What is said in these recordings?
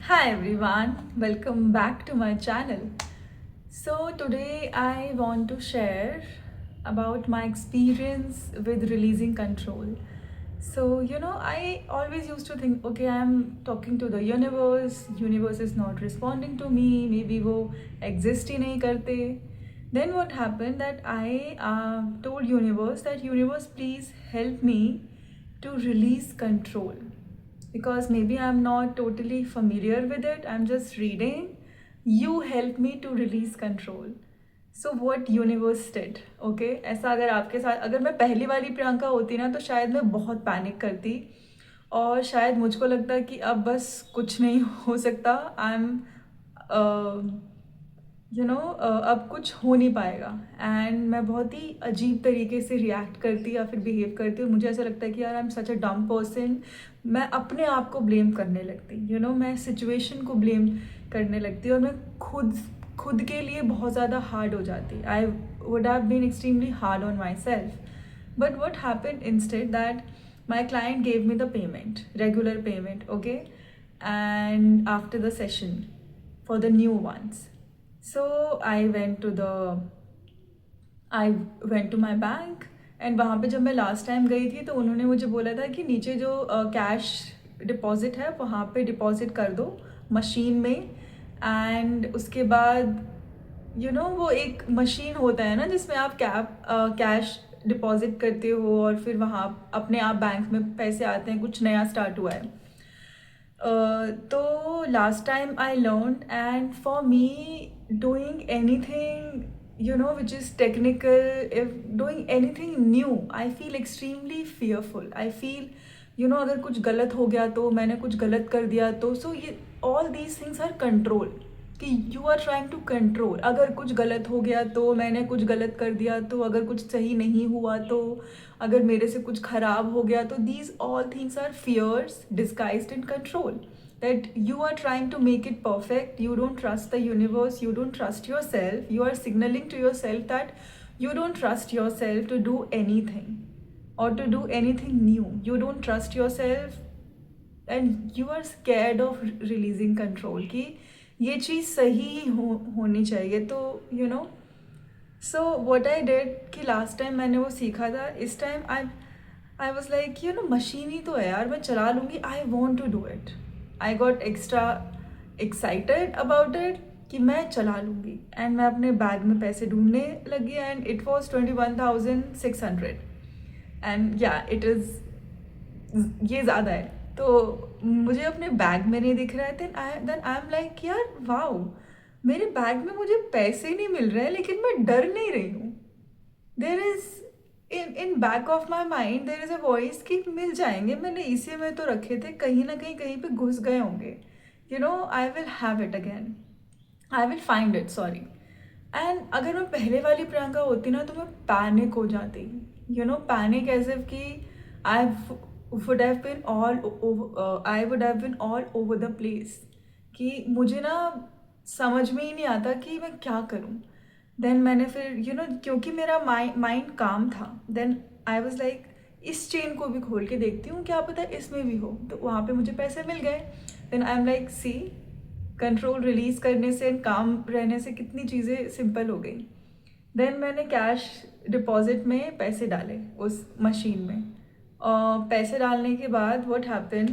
Hi everyone, welcome back to my channel. So today I want to share about my experience with releasing control. I always used to think, okay, I'm talking to the universe is not responding to me, maybe वो exist ही नहीं करते. Then what happened that I told universe please help me to release control because maybe I'm not totally familiar with it. I'm just reading. You help me to release control. So what universe did, okay? ऐसा अगर आपके साथ अगर मैं पहली वाली प्रियंका होती ना तो शायद मैं बहुत पैनिक करती और शायद मुझको लगता कि अब बस कुछ नहीं हो सकता. आई एम अब कुछ हो नहीं पाएगा एंड मैं बहुत ही अजीब तरीके से रिएक्ट करती या फिर बिहेव करती हूँ. मुझे ऐसा लगता है कि यार आई एम सच अ डम पर्सन. मैं अपने आप को ब्लेम करने लगती मैं सिचुएशन को ब्लेम करने लगती और मैं खुद के लिए बहुत ज़्यादा हार्ड हो जाती. I would have been extremely hard on myself. But what happen instead that my client gave me the payment, regular payment, okay, and after the session for the new ones. So I went to my bank and वहाँ पे जब मैं last time गई थी तो उन्होंने मुझे बोला था कि नीचे जो कैश डिपॉजिट है वहाँ पे डिपॉजिट कर दो मशीन में. एंड उसके बाद वो एक मशीन होता है ना जिसमें आप कैश डिपॉजिट करते हो और फिर वहाँ अपने आप बैंक में पैसे आते हैं. कुछ नया स्टार्ट हुआ है. तो last time I learn and for me doing anything which is technical, if doing anything new, I feel extremely fearful. I feel अगर कुछ गलत हो गया तो मैंने कुछ गलत कर दिया तो सो ये all these things are control कि you are trying to control. अगर कुछ गलत हो गया तो मैंने कुछ गलत कर दिया तो अगर कुछ सही नहीं हुआ तो अगर मेरे से कुछ खराब हो गया तो these all things are fears disguised in control. That you are trying to make it perfect, you don't trust the universe, you don't trust yourself, you are signaling to yourself that you don't trust yourself to do anything or to do anything new. You don't trust yourself and you are scared of releasing control कि ये चीज़ सही होनी चाहिए. तो so what I did कि last time मैंने वो सीखा था. इस time I was like machine ही तो है यार, मैं चला लूँगी. I want to do it. I got extra excited about it कि मैं चला लूँगी एंड मैं अपने बैग में पैसे ढूंढने लगी एंड इट वॉज 21,600 एंड या इट इज़ ये ज़्यादा है. तो मुझे अपने बैग में नहीं दिख रहा है. देन आई एम लाइक यार वाओ, मेरे बैग में मुझे पैसे नहीं मिल रहे हैं लेकिन मैं डर नहीं रही हूँ. There is in back of my mind there is a voice कि मिल जाएंगे, मैंने इसी में तो रखे थे, कहीं ना कहीं पे घुस गए होंगे. I will have it again, I will find it, sorry. And अगर मैं पहले वाली प्रियंका होती ना तो मैं पैनिक हो जाती. पैनिक एज इफ कि I would have been all over the place कि मुझे ना समझ में ही नहीं आता कि मैं क्या करूं. देन मैंने फिर क्योंकि मेरा माइंड काम था, देन आई वाज लाइक इस चेन को भी खोल के देखती हूँ, क्या पता इसमें भी हो. तो वहाँ पे मुझे पैसे मिल गए. Then I am like see, control release करने से, काम रहने से कितनी चीज़ें सिंपल हो गई. देन मैंने कैश डिपॉजिट में पैसे डाले उस मशीन में. पैसे डालने के बाद व्हाट हैपन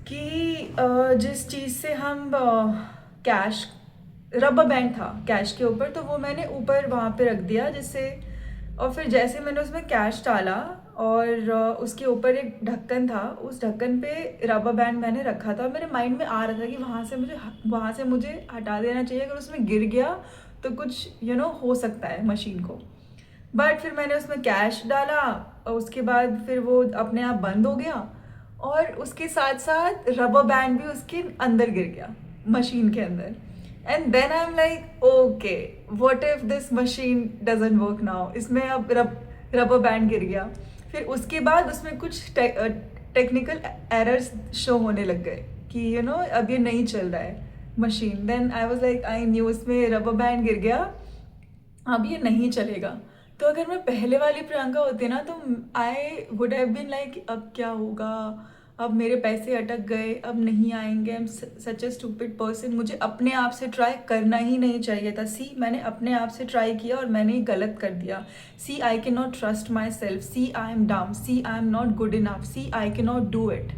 कि जिस चीज़ से हम कैश, रबर बैंड था कैश के ऊपर, तो वो मैंने ऊपर वहाँ पे रख दिया जिससे. और फिर जैसे मैंने उसमें कैश डाला और उसके ऊपर एक ढक्कन था, उस ढक्कन पे रबर बैंड मैंने रखा था. मेरे माइंड में आ रहा था कि वहाँ से मुझे हटा देना चाहिए, अगर उसमें गिर गया तो कुछ हो सकता है मशीन को. बट फिर मैंने उसमें कैश डाला और उसके बाद फिर वो अपने आप बंद हो गया और उसके साथ साथ रबर बैंड भी उसके अंदर गिर गया, मशीन के अंदर. And then I am like okay, what if this machine doesn't work now. इसमें अब रबर बैंड गिर गया. फिर उसके बाद उसमें कुछ टेक्निकल एरर्स शो होने लग गए कि अब ये नहीं चल रहा है machine. Then I was like I knew इसमें रबर बैंड गिर गया, अब ये नहीं चलेगा. तो अगर मैं पहले वाली प्रियंका होती ना तो I would have been like अब क्या होगा, अब मेरे पैसे अटक गए, अब नहीं आएंगे, I am such a stupid person, मुझे अपने आप से ट्राई करना ही नहीं चाहिए था। सी मैंने अपने आप से ट्राई किया और मैंने ही गलत कर दिया। See I cannot trust myself, see I am dumb, see I am not good enough, see I cannot do it,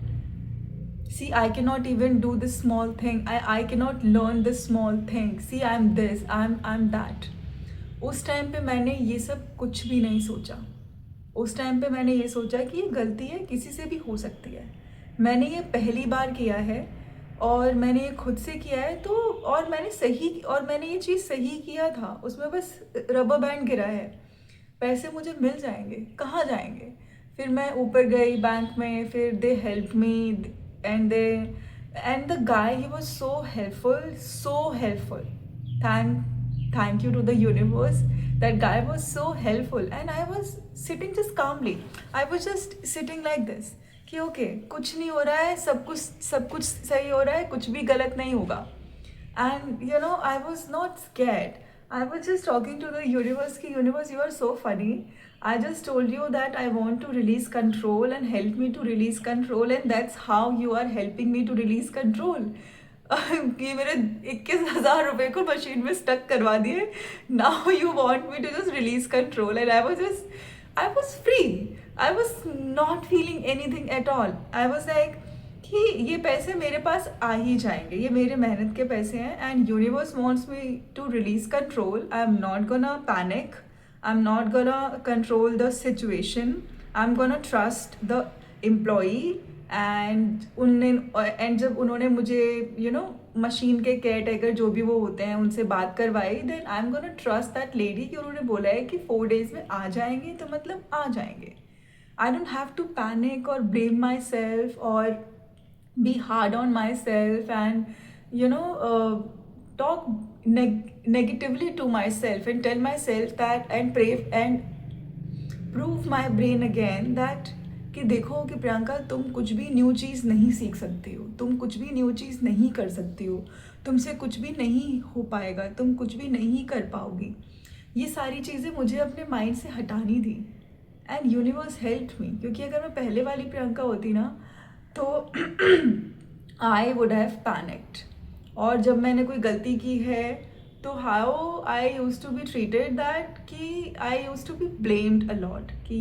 see I cannot even do this small thing, I cannot learn this small thing, see I'm this, I'm that। उस time पे मैंने ये सब कुछ भी नहीं सोचा। उस टाइम पे मैंने ये सोचा कि ये गलती है, किसी से भी हो सकती है, मैंने ये पहली बार किया है और मैंने ये खुद से किया है, तो और मैंने ये चीज़ सही किया था, उसमें बस रबर बैंड गिरा है, पैसे मुझे मिल जाएंगे, कहाँ जाएंगे। फिर मैं ऊपर गई बैंक में, फिर they help me and the guy, he was so helpful, thank you to the universe, that guy was so helpful and I was sitting just calmly, I was just sitting like this कि okay कुछ नहीं हो रहा है, सब कुछ सही हो रहा है, कुछ भी गलत नहीं होगा। And you know, I was not scared. I was just talking to the universe कि universe, you are so funny. I just told you that I want to release control and help me to release control, and that's how you are helping me to release control. कि मेरे 21,000 रुपए को machine में stuck करवा दिए। Now you want me to just release control, and I was free. I was not feeling anything at all. I was like कि ये पैसे मेरे पास आ ही जाएंगे, ये मेरे मेहनत के पैसे हैं, and universe wants me to release control. I am not gonna panic, I am not gonna control the situation, I am gonna trust the employee. And जब उन्होंने मुझे मशीन के केयर टेकर जो भी वो होते हैं उनसे बात करवाई, then I am gonna trust that lady कि उन्होंने बोला है कि 4 days में आ जाएंगे, तो मतलब आ जाएंगे। I don't have to panic और ब्लेम माई सेल्फ और be hard on myself and talk negatively to myself and tell myself that and pray and prove my brain again that कि देखो कि प्रियंका, तुम कुछ भी न्यू चीज़ नहीं सीख सकती हो, तुम कुछ भी न्यू चीज़ नहीं कर सकती हो, तुमसे कुछ भी नहीं हो पाएगा, तुम कुछ भी नहीं कर पाओगी। ये सारी चीज़ें मुझे अपने माइंड से हटानी थी एंड यूनिवर्स हेल्प मी, क्योंकि अगर मैं पहले वाली प्रियंका होती ना तो आई वुड हैव पैनिक्ड। और जब मैंने कोई गलती की है तो how I use to be treated that कि I use to be blamed a lot कि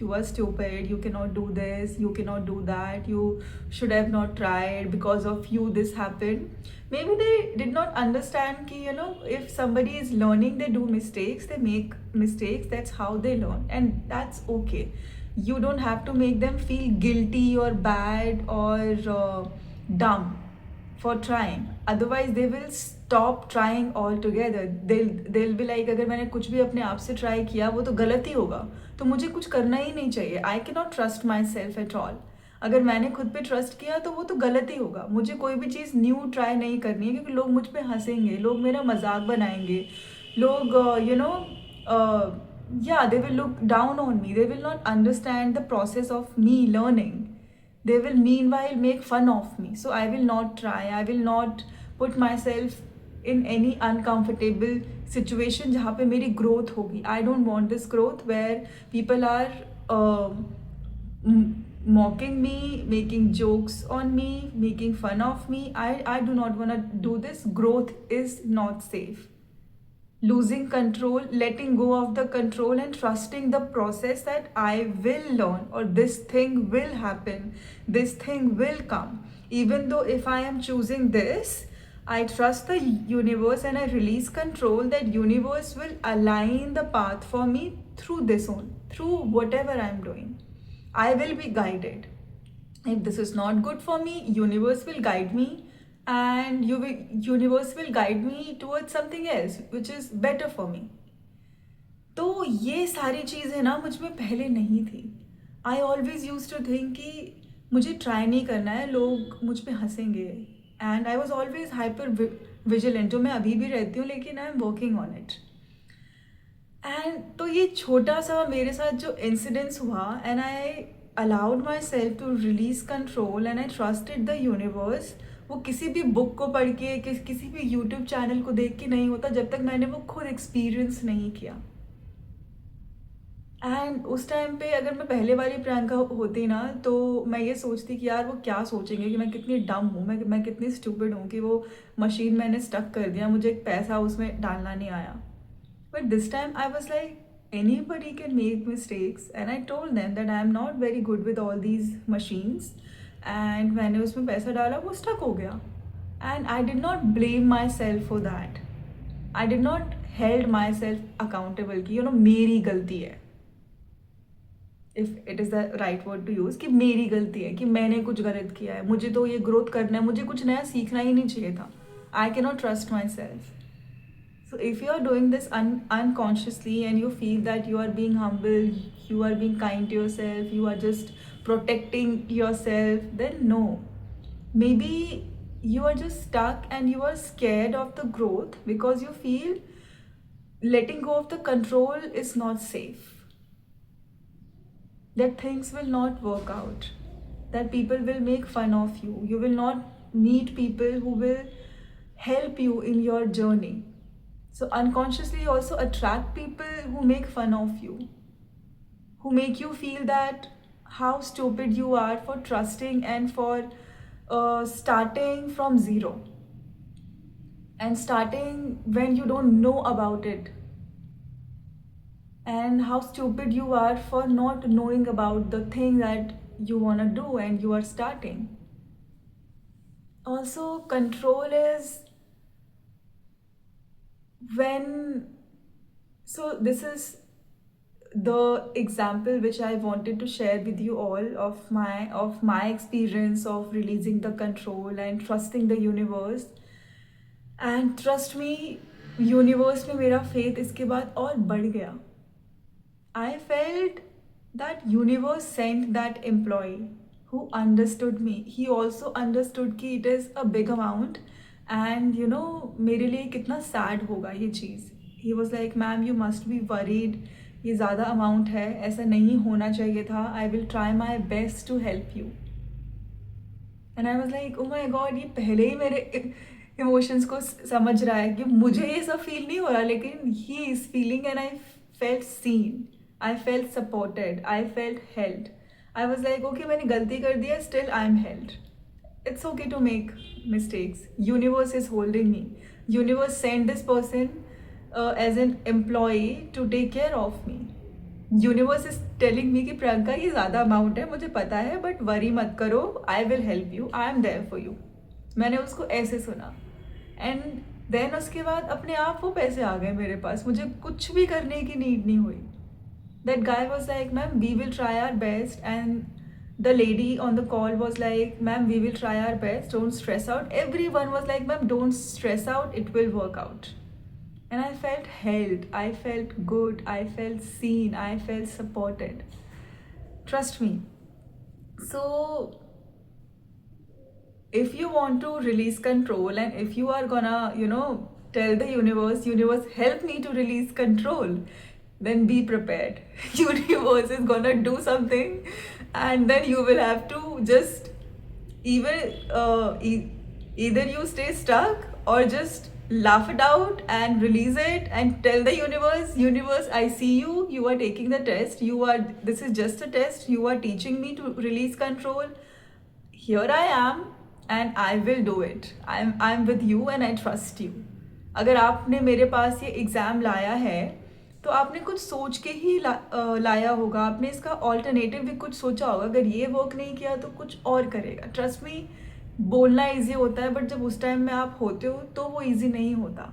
you are stupid, you can not do this, you can not do that, you should have not tried, because of you this happened. Maybe they did not understand कि if somebody is learning, they do mistakes, they make mistakes, that's how they learn, and that's okay. You don't have to make them feel guilty or bad or dumb for trying, otherwise they will stop trying altogether. They'll be like, अगर मैंने कुछ भी अपने आप से try किया वो तो गलत ही होगा, तो मुझे कुछ करना ही नहीं चाहिए। I cannot trust myself at all. अगर मैंने खुद पे ट्रस्ट किया तो वो तो गलत ही होगा, मुझे कोई भी चीज़ न्यू ट्राई नहीं करनी है, क्योंकि लोग मुझ पे हंसेंगे, लोग मेरा मजाक बनाएंगे, लोग yeah, they will look down on me, they will not understand the process of me learning, they will meanwhile make fun of me, so I will not try, I will not put myself in any uncomfortable situation जहाँ पे मेरी growth होगी। I don't want this growth where people are mocking me, making jokes on me, making fun of me. I do not want to do this. Growth is not safe. Losing control, letting go of the control and trusting the process that I will learn, or this thing will happen, this thing will come. Even though if I am choosing this, I trust the universe and I release control, that universe will align the path for me through this on, through whatever I am doing. I will be guided. If this is not good for me, universe will guide me, and universe will guide me towards something else which is better for me. तो ये सारी चीज़ें ना मुझ में पहले नहीं थी। I always use to think कि मुझे ट्राई नहीं करना है, लोग मुझ पे हंसेंगे, and I was always hyper vigilant, जो मैं अभी भी रहती हूँ, लेकिन I am working on it. And तो ये छोटा सा मेरे साथ जो इंसिडेंस हुआ, and I allowed myself to release control and I trusted the universe. वो किसी भी बुक को पढ़ के, किसी भी यूट्यूब चैनल को देख के नहीं होता, जब तक मैंने वो खुद एक्सपीरियंस नहीं किया। एंड उस टाइम पे अगर मैं पहले वाली प्रियंका होती ना, तो मैं ये सोचती कि यार वो क्या सोचेंगे कि मैं कितनी डम हूँ, मैं कितनी स्टूपिड हूँ कि वो मशीन मैंने स्टक कर दिया, मुझे एक पैसा उसमें डालना नहीं आया. But this time I was like anybody can make mistakes, and I told them that I am not very good with all these machines. And मैंने उसमें पैसा डाला, वो स्टक हो गया. And I did not blame myself for that. I did not held myself accountable कि मेरी गलती है, if it is the right word to use, कि मेरी गलती है, कि मैंने कुछ गलत किया है, मुझे तो ये ग्रोथ करना है, मुझे कुछ नया सीखना ही नहीं चाहिए था. आई cannot trust my self. So if you are doing this unconsciously and you feel that you are being humble, you are being kind to yourself, you are just protecting yourself, then no. Maybe you are just stuck and you are scared of the growth because you feel letting go of the control is not safe. That things will not work out, that people will make fun of you, you will not meet people who will help you in your journey. So unconsciously you also attract people who make fun of you, who make you feel that how stupid you are for trusting and for starting from zero, and starting when you don't know about it, and how stupid you are for not knowing about the thing that you want to do and you are starting. Also, control is when, so this is the example which I wanted to share with you all of my experience of releasing the control and trusting the universe. And trust me, universe में मेरा faith इसके बाद और बढ़ गया. I felt that universe sent that employee who understood me. He also understood कि it is a big amount and मेरे लिए कितना sad होगा ये चीज़. He was like, ma'am, you must be worried. ये ज़्यादा amount है, ऐसा नहीं होना चाहिए था. I will try my best to help you. And I was like, oh my god, ये पहले ही मेरे इमोशंस को समझ रहा है कि मुझे ये सब फील नहीं हो रहा, लेकिन he is feeling. And I felt seen, I felt supported, I felt held. I was like okay, मैंने गलती कर दिया, still I am held. It's okay to make mistakes. Universe is holding me. Universe sent this person as an employee to take care of me. Universe is telling me कि प्रियंका ये ज़्यादा amount है, मुझे पता है, बट वरी मत करो, I will help you, I am there for you. मैंने उसको ऐसे सुना. एंड देन उसके बाद अपने आप वो पैसे आ गए मेरे पास, मुझे कुछ भी करने की नीड नहीं हुई. That guy was like, ma'am, we will try our best. And the lady on the call was like, ma'am, we will try our best, don't stress out. Everyone was like, ma'am, don't stress out, it will work out. And I felt held, I felt good, I felt seen, I felt supported. Trust me. So if you want to release control, and if you are gonna tell the universe help me to release control, then be prepared. Universe is gonna do something, and then you will have to just either you stay stuck or just laugh it out and release it and tell the universe, I see you, you are taking the test, this is just a test, you are teaching me to release control. Here I am and I will do it. I'm with you and I trust you. अगर आपने मेरे पास ये exam लाया है तो आपने कुछ सोच के ही लाया होगा, आपने इसका ऑल्टरनेटिव भी कुछ सोचा होगा. अगर ये वर्क नहीं किया तो कुछ और करेगा. ट्रस्ट मी, बोलना ईजी होता है, बट जब उस टाइम में आप होते हो तो वो ईजी नहीं होता.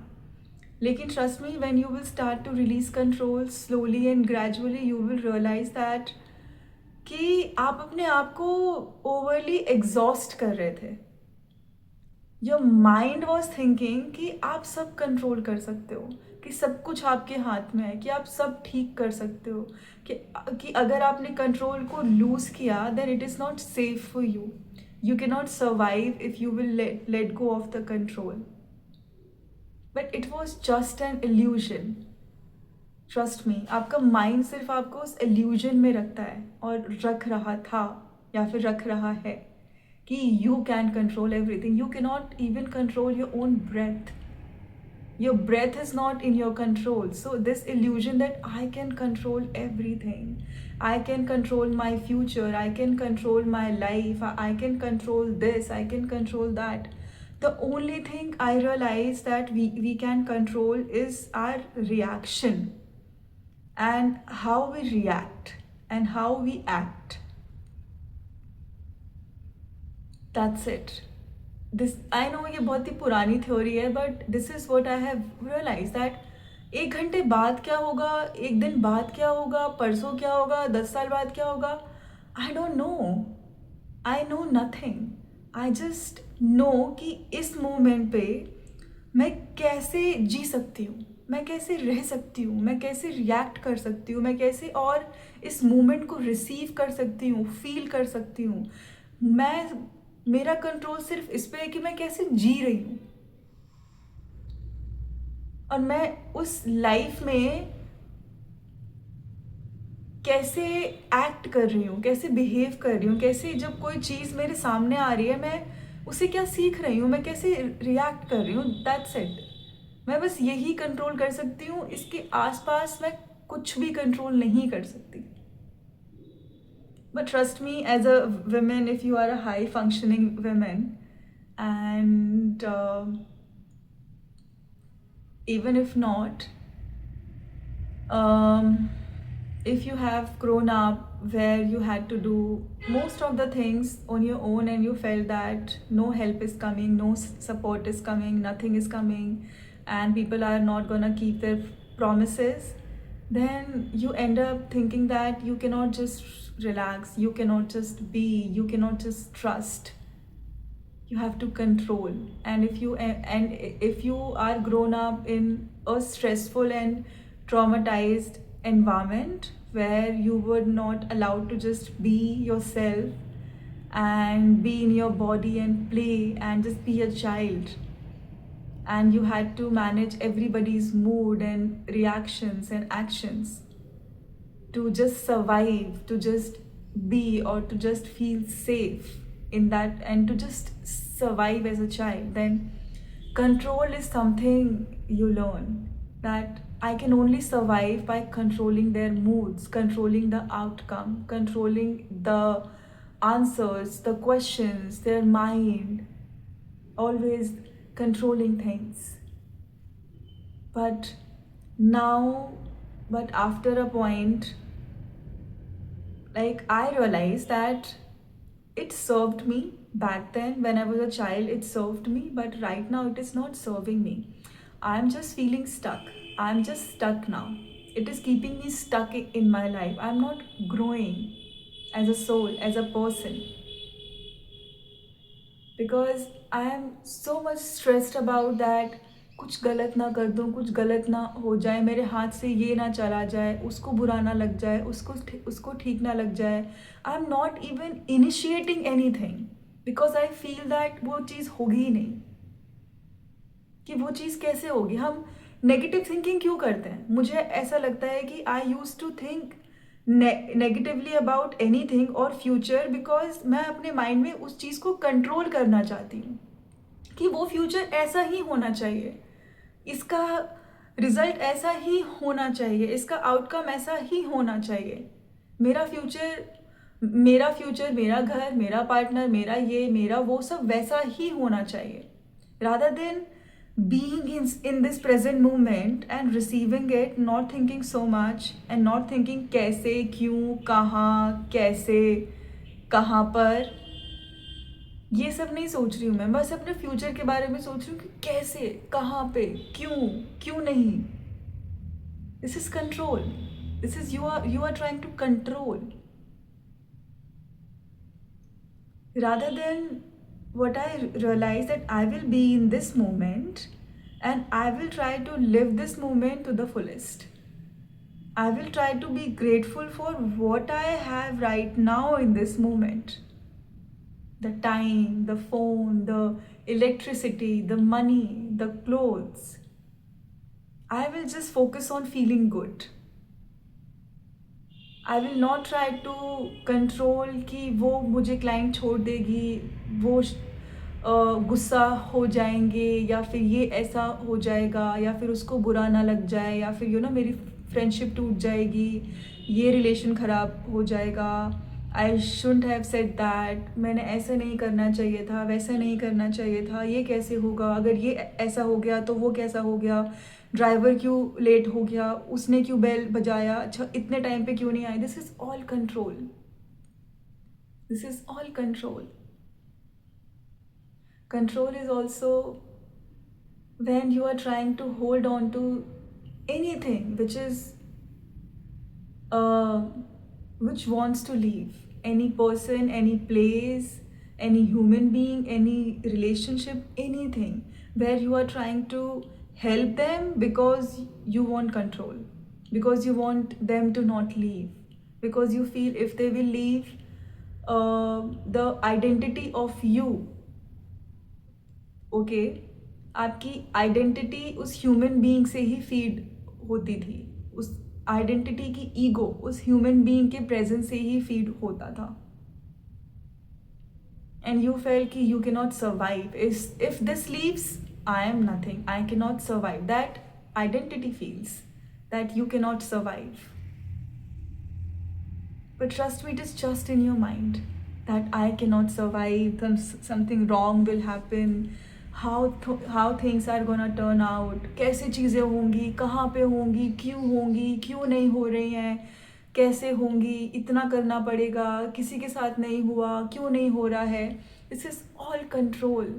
लेकिन trust me, when you will start to release control slowly and gradually, you will realise that कि आप अपने आप को ओवरली एग्जॉस्ट कर रहे थे. योर माइंड वॉज थिंकिंग कि आप सब कंट्रोल कर सकते हो, कि सब कुछ आपके हाथ में है, कि आप सब ठीक कर सकते हो, कि अगर आपने कंट्रोल को लूज किया then it is not safe for you. You can not survive if you will let go of the control. But it was just an illusion. Trust me, आपका माइंड सिर्फ आपको उस इल्यूजन में रखता है, और रख रहा था या फिर रख रहा है कि you can control everything. You can not even control your own breath. Your breath is not in your control. So this illusion that I can control everything, I can control my future, I can control my life, I can control this, I can control that. The only thing I realize that we can control is our reaction, and how we react and how we act. That's it. This, I know ये बहुत ही पुरानी theory है, but this is what I have realise that 1 घंटे बाद क्या होगा, 1 दिन बाद क्या होगा, परसों क्या होगा, 10 साल बाद क्या होगा, I don't know. I know nothing. I just know कि इस मोमेंट पे मैं कैसे जी सकती हूँ, मैं कैसे रह सकती हूँ, मैं कैसे रिएक्ट कर सकती हूँ, मैं कैसे और इस मोमेंट को रिसीव कर सकती हूँ, फील कर सकती हूँ. मैं, मेरा कंट्रोल सिर्फ इस पे है कि मैं कैसे जी रही हूँ, और मैं उस लाइफ में कैसे एक्ट कर रही हूँ, कैसे बिहेव कर रही हूँ, कैसे जब कोई चीज़ मेरे सामने आ रही है मैं उसे क्या सीख रही हूँ, मैं कैसे रिएक्ट कर रही हूँ. That's it. मैं बस यही कंट्रोल कर सकती हूँ. इसके आसपास मैं कुछ भी कंट्रोल नहीं कर सकती. But trust me, as a woman, if you are a high functioning woman, and even if not, um, if you have grown up where you had to do most of the things on your own and you felt that no help is coming, no support is coming, nothing is coming, and people are not gonna keep their promises, then you end up thinking that you cannot just relax, you cannot just be, you cannot just trust. You have to control. And if you are grown up in a stressful and traumatized environment where you were not allowed to just be yourself and be in your body and play and just be a child, and you had to manage everybody's mood and reactions and actions to just survive, to just be, or to just feel safe in that, and to just survive as a child, then control is something you learn. That I can only survive by controlling their moods, controlling the outcome, controlling the answers, the questions, their mind, always controlling things. But now, but after a point, like I realized that it served me back then when I was a child, it served me, but right now it is not serving me. I'm just feeling stuck. I'm just stuck now. It is keeping me stuck in my life. I'm not growing as a soul, as a person, because I am so much stressed about that. कुछ गलत ना कर दूँ, कुछ गलत ना हो जाए, मेरे हाथ से ये ना चला जाए, उसको बुरा ना लग जाए, उसको ठीक ना लग जाए. आई am not even initiating any thing because I feel that वो चीज़ होगी ही नहीं. कि वो चीज़ कैसे होगी, हम नेगेटिव थिंकिंग क्यों करते हैं. मुझे ऐसा लगता है कि I use to think negatively about anything और फ्यूचर, बिकॉज मैं अपने माइंड में उस चीज़ को कंट्रोल करना चाहती हूँ कि वो फ्यूचर ऐसा ही होना चाहिए, इसका रिजल्ट ऐसा ही होना चाहिए, इसका आउटकम ऐसा ही होना चाहिए. मेरा फ्यूचर मेरा फ्यूचर, मेरा घर, मेरा पार्टनर, मेरा ये, मेरा वो, सब वैसा ही होना चाहिए, rather than being in this present moment and receiving it, not thinking so much and not thinking कैसे, क्यों, कहाँ, कैसे, कहाँ पर. ये सब नहीं सोच रही हूँ मैं, बस अपने फ्यूचर के बारे में सोच रही हूँ कि कैसे, कहाँ पे, क्यों, क्यों नहीं. This is control. This is you are trying to control, rather than what I realize that I will be in this moment and I will try to live this moment to the fullest. I will try to be grateful for what I have right now in this moment. The time, the phone, the electricity, the money, the clothes. I will just focus on feeling good. I will not try to control कि वो मुझे client छोड़ देगी, वो गुस्सा हो जाएंगे, या फिर ये ऐसा हो जाएगा, या फिर उसको बुरा ना लग जाए, या फिर मेरी फ्रेंडशिप टूट जाएगी, ये रिलेशन ख़राब हो जाएगा, I shouldn't have said that, मैंने ऐसा नहीं करना चाहिए था, वैसा नहीं करना चाहिए था, ये कैसे होगा, अगर ये ऐसा हो गया तो वो कैसा हो गया, ड्राइवर क्यों लेट हो गया, उसने क्यों बेल बजाया, अच्छा इतने टाइम पे क्यों नहीं आए. This is all control. This is all control. Control is also when you are trying to hold on to anything uh, which wants to leave, any person, any place, any human being, any relationship, anything where you are trying to help them because you want control, because you want them to not leave, because you feel if they will leave, the identity of you, okay, आपकी identity उस human being से ही feed होती थी, उस identity की ego उस human being के presence से ही फीड होता था. एंड यू फेल कि you can not survive, if this leaves I am nothing, I can not survive. That identity feels that you cannot survive. But trust me, it is just in your mind that I cannot survive, something wrong will happen, how things are gonna turn out, कैसे चीज़ें होंगी, कहाँ पे होंगी, क्यों नहीं हो रही हैं, कैसे होंगी, इतना करना पड़ेगा, किसी के साथ नहीं हुआ, क्यों नहीं हो रहा है. This is all control.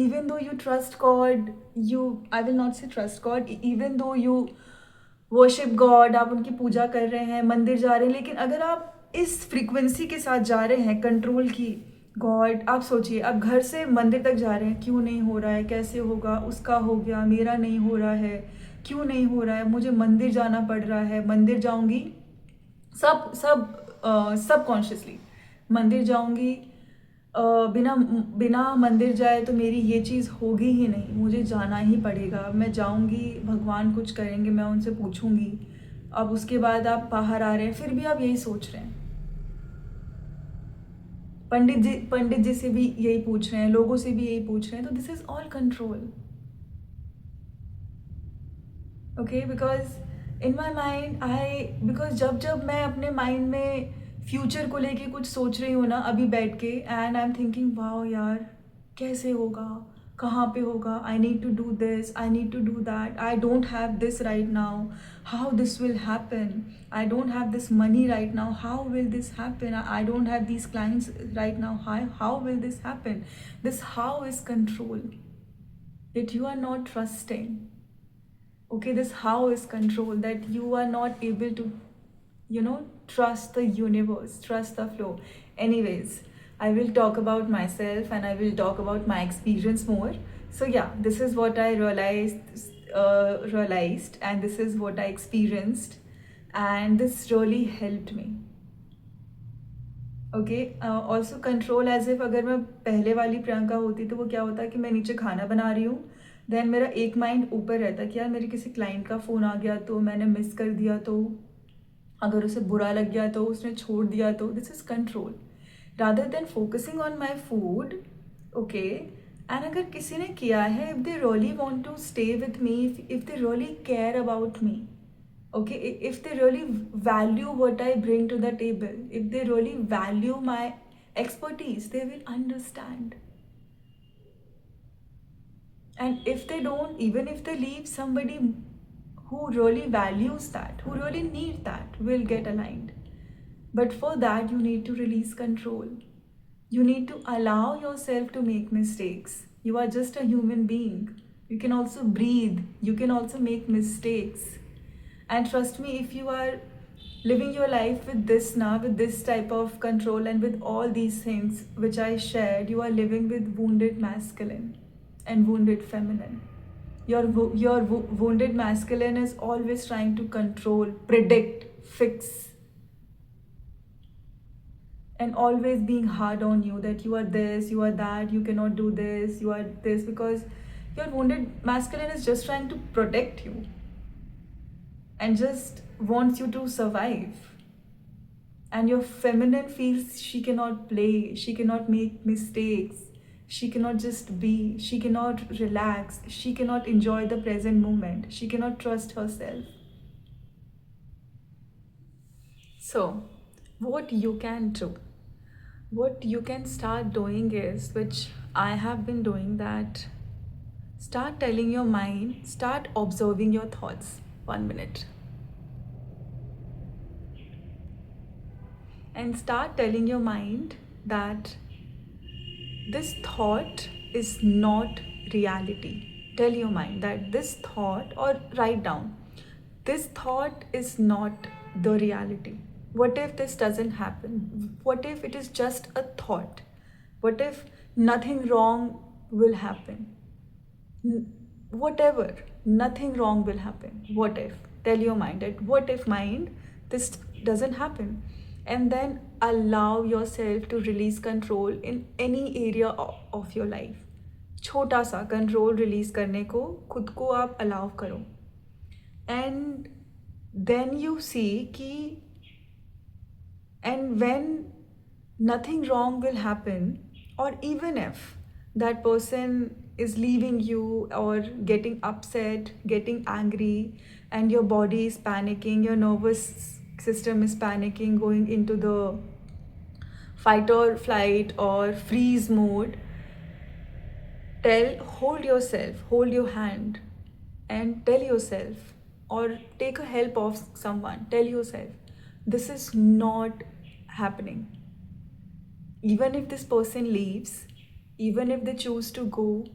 Even though you trust God, I will not say trust God, even though you worship God, आप उनकी पूजा कर रहे हैं, मंदिर जा रहे हैं, लेकिन अगर आप इस फ्रीक्वेंसी के साथ जा रहे हैं कंट्रोल की, गॉड, आप सोचिए आप घर से मंदिर तक जा रहे हैं, क्यों नहीं हो रहा है, कैसे होगा, उसका हो गया, मेरा नहीं हो रहा है, क्यों नहीं हो रहा है, मुझे मंदिर जाना पड़ रहा है, मंदिर जाऊंगी, सब सब सब कॉन्शियसली मंदिर जाऊंगी, बिना बिना मंदिर जाए तो मेरी ये चीज़ होगी ही नहीं, मुझे जाना ही पड़ेगा, मैं जाऊंगी, भगवान कुछ करेंगे, मैं उनसे पूछूंगी. अब उसके बाद आप बाहर आ रहे हैं, फिर भी आप यही सोच रहे हैं, पंडित जी से भी यही पूछ रहे हैं, लोगों से भी यही पूछ रहे हैं. तो this is all control. Okay, because in my mind because जब जब मैं अपने माइंड में फ्यूचर को लेके कुछ सोच रही हूँ ना, अभी बैठ के, and I am thinking wow यार कैसे होगा, कहाँ पे होगा, I need to do this, I need to do that, I don't have this right now, how this will happen, I don't have this money right now, how will this happen, I don't have these clients right now, how will this happen. This how is control, that you are not trusting. Okay, this how is control, that you are not able to trust the universe, trust the flow. Anyways, I will talk about myself and I will talk about my experience more. So yeah, this is what I realized, and this is what I experienced, and this really helped me. Okay, also control as if अगर मैं पहले वाली प्रियंका होती तो वो क्या होता कि मैं नीचे खाना बना रही हूँ, देन मेरा एक माइंड ऊपर रहता कि यार मेरे किसी क्लाइंट का फ़ोन आ गया तो मैंने मिस कर दिया, तो अगर उसे बुरा लग गया तो उसने छोड़ दिया तो. This is control rather than focusing on my food. Okay, and अगर किसी ने किया है, if they really want to stay with me, if they really care about me, okay, if they really value what I bring to the table, if they really value my expertise, they will understand. And if they don't, even if they leave, somebody who really values that, who really need that, will get aligned. But for that you need to release control. You need to allow yourself to make mistakes. You are just a human being. You can also breathe, you can also make mistakes. And trust me, if you are living your life with this now, with this type of control and with all these things which I shared, you are living with wounded masculine and wounded feminine. Your wounded masculine is always trying to control, predict, fix, and always being hard on you, that you are this, you are that, you cannot do this, you are this, because your wounded masculine is just trying to protect you and just wants you to survive. and your feminine feels she cannot play, she cannot make mistakes, she cannot just be, she cannot relax, she cannot enjoy the present moment, she cannot trust herself. So, what you can do, what you can start doing is, which I have been doing, that start telling your mind, start observing your thoughts. 1 minute. And start telling your mind that this thought is not reality. Tell your mind that this thought, or write down, this thought is not the reality. What if this doesn't happen? What if it is just a thought? What if nothing wrong will happen? Whatever, nothing wrong will happen. What if? Tell your mind that, what if, mind, this doesn't happen? And then allow yourself to release control in any area of your life. छोटा सा control release करने को खुद को आप allow करो. And then you see कि, and when nothing wrong will happen, or even if that person is leaving you or getting upset, getting angry, and your body is panicking, your nervous system is panicking, going into the fight or flight or freeze mode, hold yourself, hold your hand, and tell yourself, or take a help of someone, tell yourself, this is not happening. Even if this person leaves, even if they choose to go,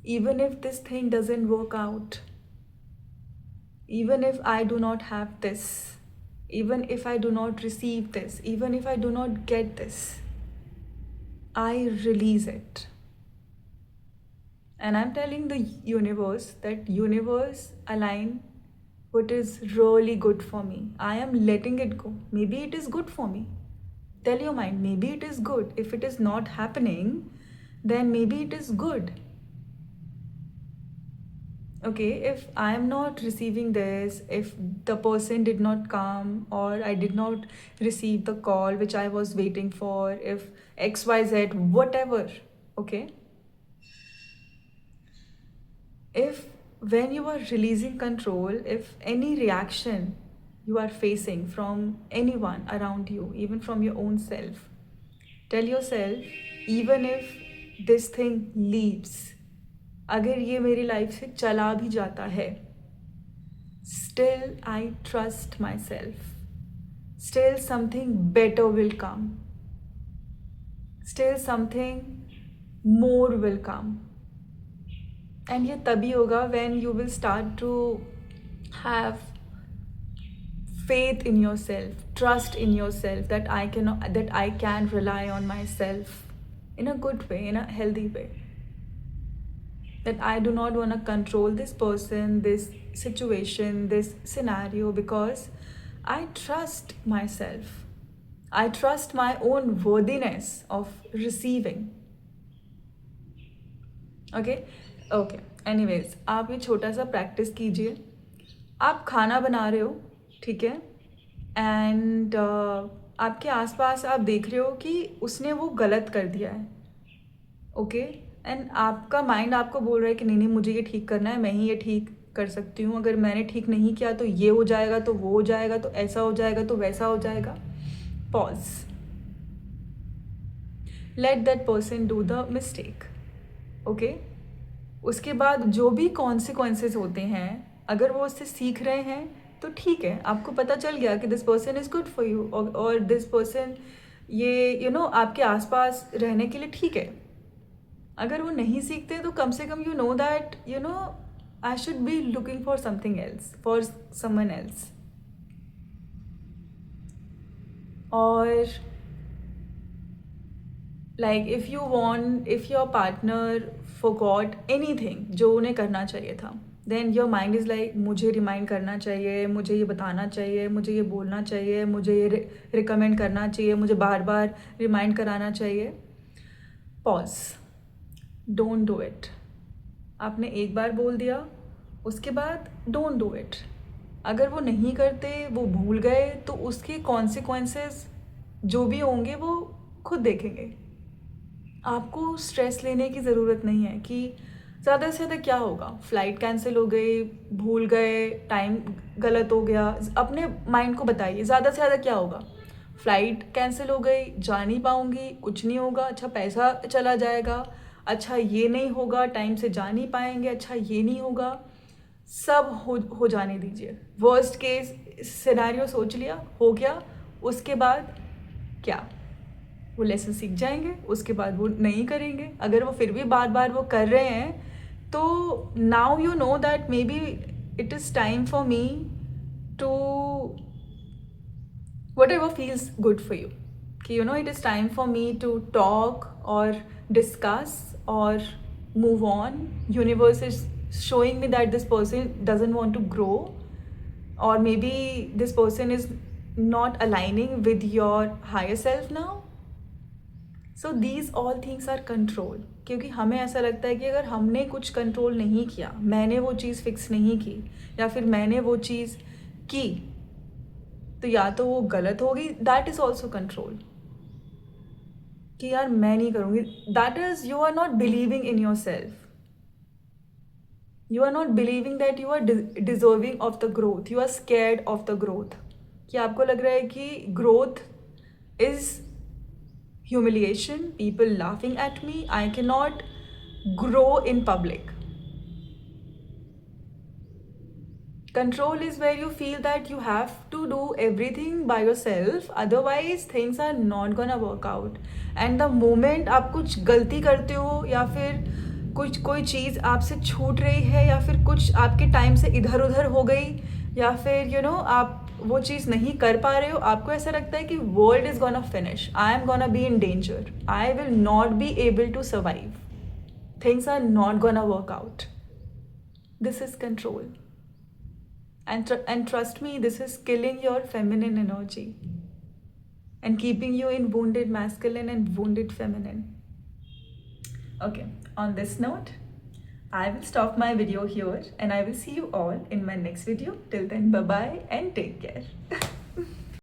even if this thing doesn't work out, even if I do not have this, even if I do not receive this, even if I do not get this, I release it. And I'm telling the universe that, universe, align what is really good for me. I am letting it go. Maybe it is good for me. Tell your mind, maybe it is good. If it is not happening, then maybe it is good. Okay, if I am not receiving this, if the person did not come, or I did not receive the call which I was waiting for, if XYZ, whatever, okay? If when you are releasing control, if any reaction you are facing from anyone around you, even from your own self, tell yourself, even if this thing leaves, अगर ये मेरी life से चला भी जाता है, still I trust myself, still something better will come, still something more will come. And ये तभी होगा when you will start to have faith in yourself, trust in yourself, that I can rely on myself in a good way, in a healthy way. That I do not want to control this person, this situation, this scenario, because I trust myself. I trust my own worthiness of receiving. Okay? Okay. Anyways, आप ये छोटा सा practice कीजिए. आप खाना बना रहे हो, ठीक है, एंड आपके आसपास आप देख रहे हो कि उसने वो गलत कर दिया है, ओके, एंड आपका माइंड आपको बोल रहा है कि नहीं नहीं, मुझे ये ठीक करना है, मैं ही ये ठीक कर सकती हूँ, अगर मैंने ठीक नहीं किया तो ये हो जाएगा, तो वो हो जाएगा, तो ऐसा हो जाएगा, तो वैसा हो जाएगा. Pause. Let that person do the mistake, okay. उसके बाद जो भी कॉन्सिक्वेंसेस होते हैं, अगर वो उससे सीख रहे हैं तो ठीक है, आपको पता चल गया कि this person is good for you, और दिस पर्सन ये आपके आसपास रहने के लिए ठीक है. अगर वो नहीं सीखते तो कम से कम know that I should be looking for something else, for someone else. और like if your partner forgot anything जो उन्हें करना चाहिए था, then your mind is like, मुझे रिमाइंड करना चाहिए, मुझे ये बताना चाहिए, मुझे ये बोलना चाहिए, मुझे ये रिकमेंड करना चाहिए, मुझे बार बार रिमाइंड कराना चाहिए. पॉज. Don't do it. आपने एक बार बोल दिया, उसके बाद डोंट डू इट. अगर वो नहीं करते, वो भूल गए, तो उसके कॉन्सिक्वेंसेस जो भी होंगे वो खुद देखेंगे। आपको स्ट्रेस लेने की ज़रूरत नहीं है कि ज़्यादा से ज़्यादा क्या होगा, फ़्लाइट कैंसिल हो गई, भूल गए, टाइम गलत हो गया। अपने माइंड को बताइए ज़्यादा से ज़्यादा क्या होगा। फ़्लाइट कैंसिल हो गई, जा नहीं पाऊँगी, कुछ नहीं होगा, अच्छा पैसा चला जाएगा, अच्छा ये नहीं होगा, टाइम से जा नहीं पाएंगे, अच्छा ये नहीं होगा। सब हो जाने दीजिए। वर्स्ट केस सिनेरियो सोच लिया, हो गया, उसके बाद क्या, वो लेसन सीख जाएंगे, उसके बाद वो नहीं करेंगे। अगर वो फिर भी बार बार वो कर रहे हैं तो now you know that maybe it is time for me to whatever feels good for you, कि you know it is time for me to talk और डिस्कस और move on. Universe is showing me that this person doesn't want to grow, or maybe this person is not aligning with your higher self now. So these all things are control. क्योंकि हमें ऐसा लगता है कि अगर हमने कुछ control नहीं किया, मैंने वो चीज़ फिक्स नहीं की, या फिर मैंने वो चीज़ की, तो या तो वो गलत होगी। दैट इज़ ऑल्सो कंट्रोल, कि यार मैं नहीं करूँगी। That is you are not believing in yourself, you are not believing that you are deserving of the growth, you are scared of the growth. कि आपको लग रहा है कि growth is humiliation, people laughing at me, I cannot grow in public. Control is where you feel that you have to do everything by yourself, otherwise things are not gonna work out. And the moment आप कुछ गलती करते हो, या फिर कुछ कोई चीज़ आपसे छूट रही है, या फिर कुछ आपके टाइम से इधर उधर हो गई, या फिर यू नो आप वो चीज़ नहीं कर पा रहे हो, आपको ऐसा लगता है कि world is gonna finish, I am gonna be in danger, I will not be able to survive, things are not gonna work out. This is control, and trust me, this is killing your feminine energy and keeping you in wounded masculine and wounded feminine. Okay, on this note, I will stop my video here and I will see you all in my next video. Till then, bye bye and take care.